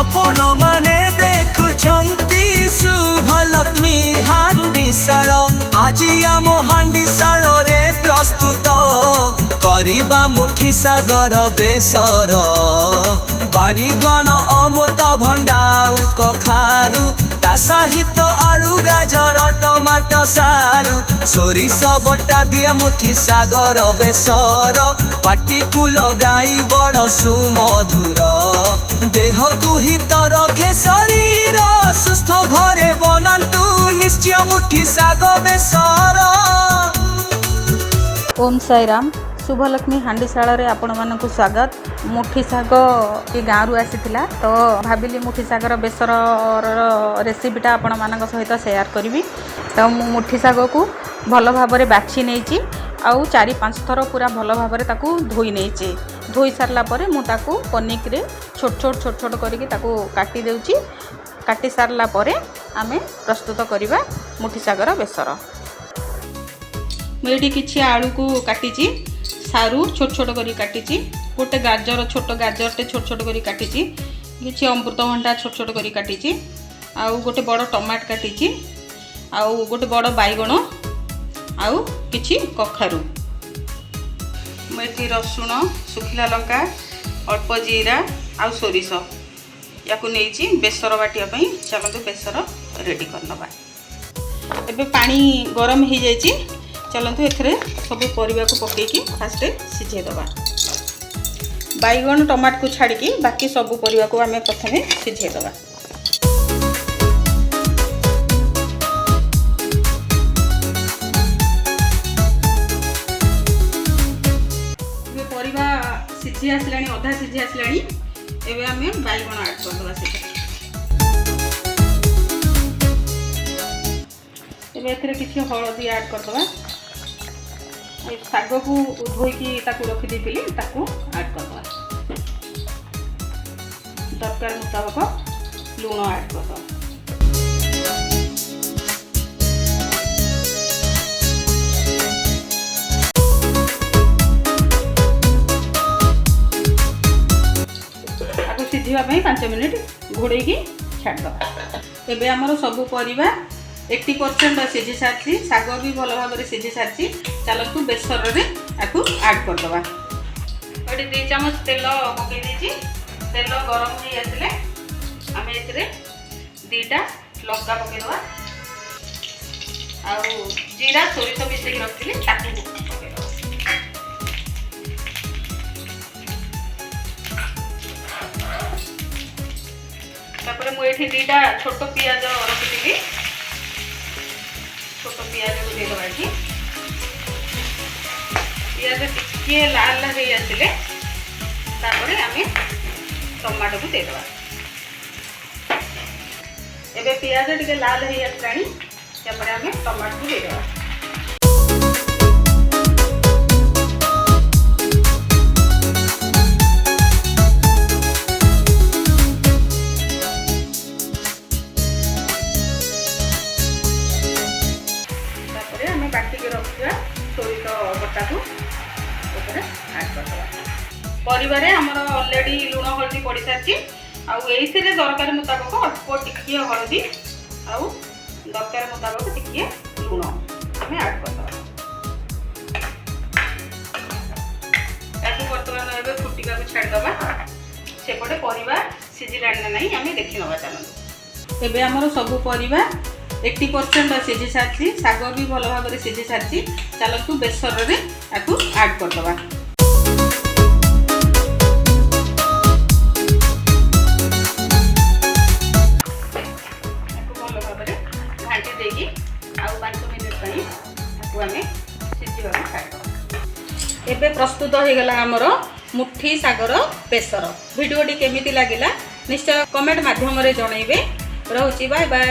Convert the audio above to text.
आपण माने देखुछंती शुभलक्ष्मी हांडीशाल आज आम हांडीशाल रे प्रस्तुत करिबा मुठी सागर बेसर बारीगण अमृत भंडा कखारू ता सहित आलू गाजर टमाटो सारू सोरिष बटा दिए मुठी सागर बेसर पाटी को लगाई बड़ सुमधुर देह को हित रखे शरीर सुस्थ घरे बनातु निश्चय मुठी साग बेसर। ओम साई राम। शुभलक्ष्मी हांडीशाल रे आपण मानकु स्वागत। मुठी साग ये गाँव आसीथिला तो भाविली मुठी सागर बेसर रेसिपीटा आपण मानक सहित शेयर करी। तो मुठी साग को भल भाव बाछि नहीं आउ 4-5 थर पूरा भल भाव धोई नहीं धोई सारला परे मु ताकू पनिक रे छोट छोट करके ताकू काटी देउची। काटी सारला परे आमे प्रस्तुत करिबा मुठी सागर बेसर। मुझे किछि आलू को काटिची सारू छोट छोट करी काटिची गोटे गाजर छोट गाजरटे छोट छोट करी काटिची किछि अमृतभंडा छोट छोट करी काटिची आउ गोटे बड़ टमाट काटिची आउ गोटे बड़ बैगण आउ किछि कखारू मेथी रसुण सुखिला लंका अल्प जीरा आउ सोरिष या नहीं बेसर बाटिया चलते बेसर रेडी करनबा। एबे पानी गरम हो जाइए चलतु एथरे सब परिवा को पकईकी फास्ट सिझेदबा। बैगण टमाट को छाड़ी बाकी सब परिवा को आम प्रथम सिझेदबा। परिवा सिझी आसलानी अधा सिझी आसलानी एबे आम बैगण ऐड करदबा। एबे एथरे किछि हळदी ऐड करदबा। साग को धोईकी रखी देती ताकू ऐड करदबा। दरकार मुताबक लुण ऐड करदबा। ताकू सिझिबा 5 मिनिट घोड़ेकी छाड़दबा। एबे हमर सब परिवा 80% सिझी सारी साग भी भल भाव में सिझी सारी चलतु बेसर रे आपको ऐड करदबा। ये 2 चामच तेल पकई देछि। तेल गरम हो आसले आम ए 2टा लंका पकईदबा आउ जीरा सोरिष मिसेक रखी पकईदबा। तापर मुझे 2टा छोट पियाज रखी छोट पियाज को देदबा। पियाज टिके लाल हो आसिले तापर आम टमाटो को देदबा। एबे पियाज टिके लाल हो आसलानी तापर आम टमाटो को देदबा। बाटिके रखा सोरिष बटा को ऐड करदबा। परिवार आमर ऑलरेडी लुण हल्दी पड़ सारी आईसे दरकार मुताबक अल्प टिके हल्दी आउ दरकार मुताबक टिके लुण आम ऐड करदबा। बर्तमान एबे फुटिका को छाड़दबा। सेपटे परिवा सिझिलानी ना नहीं आम देखी नवा। चलतु एबे आमर सब परिवा 80% सिझी सारी साग भी भल भाव में सिझी सारी चलतु बेसर रे आपको ऐड करदबा। भल भाव में घाटी देगी आउ 5 मिनिट आम सिझा छाड़दबा। एबे प्रस्तुत हो गला आमर मुठी सागर बेसर। वीडियोटी केमिति लागिला निश्चय कमेंट माध्यम रे जणाइबे। रहउची बाय बाय।